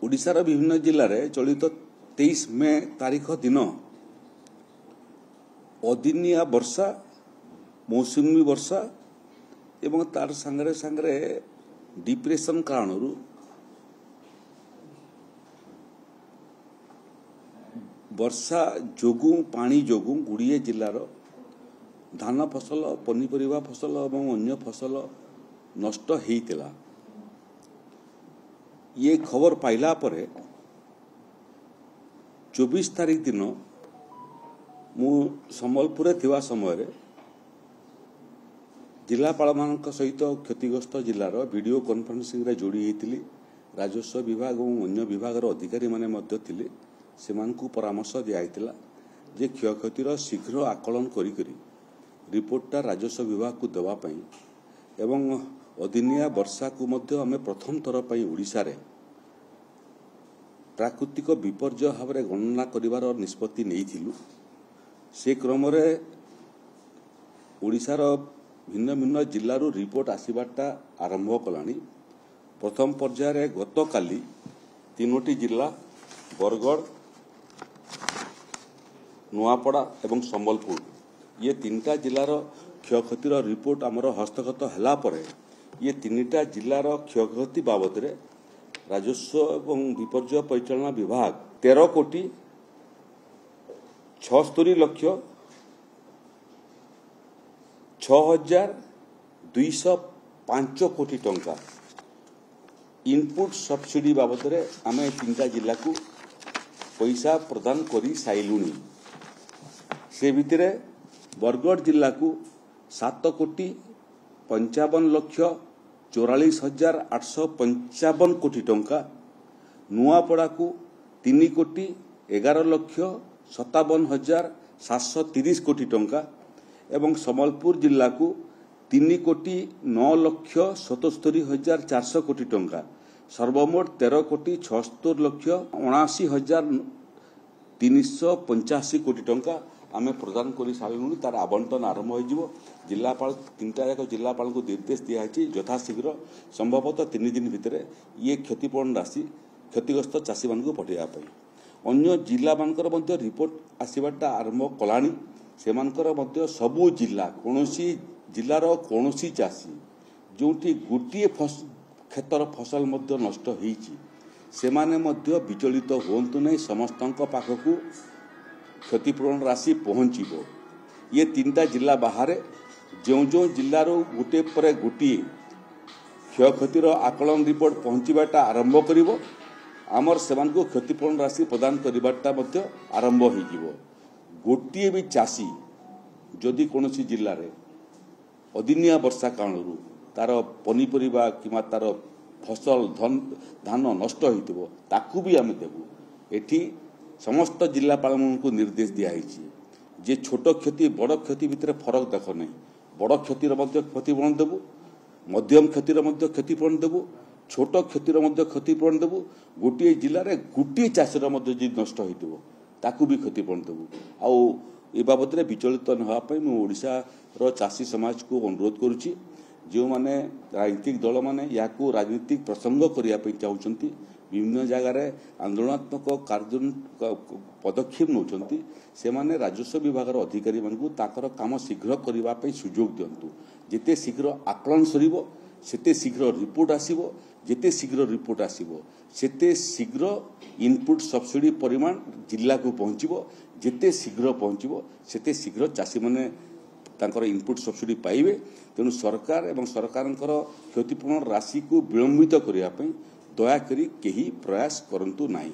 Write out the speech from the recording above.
ओडिशार विभिन्न जिले में चलित 23 मे तारीख दिन अदिनिया वर्षा मौसुमी वर्षा एवं तार सांगरे सांगरे डिप्रेशन कारण वर्षा जोगु पानी जोगु गुड़िए जिलार धान फसल पनीपरिया फसल और अन्य फसल नष्ट होता। ये खबर पाइला परे 24 तारीख दिन मु संबलपुर थिवा समय जिलापाल मान सहित क्षतिग्रस्त जिलार वीडियो कॉन्फ्रेंसिंग रे जोड़ी होती। राजस्व विभाग और अन्य विभाग अधिकारी माने थिले सेमानकु परामर्श दिया जे क्षयक्षतिर शीघ्र आकलन करी रिपोर्टटा राजस्व विभाग को देवाई एवं अदिनिया वर्षा को मध्य आमे प्रथम थर पर ओडिशा रे प्राकृतिक विपर्यय भाव में गणना करिवार निष्पत्ति नैथिलु। से क्रम रे ओडिशार भिन्न भिन्न जिल्लारू रिपोर्ट आसीबाटा आरंभ कलानी। प्रथम पर्याय रे गत काली 3टी जिला बरगड़ नुआपड़ा एवं संबलपुर ये 3टा जिलार क्षयक्षतिर रिपोर्ट आमर हस्तगत हला परे ये 3टा जिलार क्षयक्षति बाबद रे राजस्व एवं विपर्यय परिचालना विभाग 13 कोटी 76 लक्ष 6,205 कोटी टंका इनपुट सब्सिडी बाबद रे आमे 3टा जिला को पैसा प्रदान करी साइलुनी। से भितरे बरगड़ जिला को 7 कोटी 55 लक्ष 44,855 कोटी टंका, नुआपड़ा को 3 कोटी 11 लक्ष 57,730 कोटी टंका एवं संबलपुर जिला को 3 कोटी 9 लक्ष 77,400 कोटी टंका सर्वमोट 13 कोटी 76 लक्ष 79,385 कोटी टंका आमे प्रदान करी सारिलुनी। तार आवंटन आरंभ हो जिलापाल 3टा जाक जिलापाल को निर्देश दिया यथाशीघ्र संभवतः 3 दिन भितर ये क्षतिपूरण राशि क्षतिग्रस्त चाषी मान को पठाइबा। अन्य जिला मानकर मध्य रिपोर्ट आसीबाटा आरंभ कलानी। सेमानकर मध्य सबु जिला कोनोसी जिलार कोनोसी चाषी जोठी गोटे क्षेत्र फसल मध्य नष्ट होईची सेमाने मध्य विचलित होंतु नहीं। समस्तक पाखकू क्षतिपूरण राशि पहुंचीबो। ये 3टा जिला बाहर जो जो जिलार गोटे पर गोटे क्षयक्षतिर आकलन रिपोर्ट पहुंचीबाटा आरंभ करिवो आमर सेमान को क्षतिपूरण राशि प्रदान करिबाटा मध्य आरंभ होइजिवो। गोटे भी चाषी जदि कोनोसी जिल्ला रे अदिनिया वर्षा कारणरू तार पनीपरिया किमा तार फसल धान नष्ट होइतिबो ताकू भी आमे देबू। एठी समस्त जिलापाल को निर्देश दिखाई जे छोट क्षति बड़ क्षति भितर फरक देख नहीं। बड़ क्षतिर क्षतिपूरण देवु, मध्यम क्षतिर क्षतिपूरण देवु, छोट क्षतिर क्षतिपूरण देवु। गोटे जिले में गोटे चाषर नष्ट हो ताकू भी क्षतिपूरण देवु। आउ ए बाबद विचलित नापी मुझार चाषी समाज को अनुरोध करुच्ची जो माने राजनीतिक दल माने या राजनीतिक प्रसंग करने चाहते विभिन्न जगार आंदोलनात्मक कार्य पदक्षेप नौकरी से माने राजस्व विभाग अधिकारी मानू ताकर काम शीघ्र करने सुजोग दिंतु। जिते शीघ्र आकलन सरिबो सेते शीघ्र रिपोर्ट आसीबो। जिते शीघ्र रिपोर्ट आसीबो सेते शीघ्र इनपुट सब्सिडी परिमाण जिला को पहुंचीबो। जिते शीघ्र पहुंचीबो सेते शीघ्र चाषी माने तांकर इनपुट सब्सिडी पाइबे। तेणु सरकार एवं सरकारंकर क्षतिपूरण राशि को विलंबित करने दयाकोरी केही प्रयास करंतु नाही।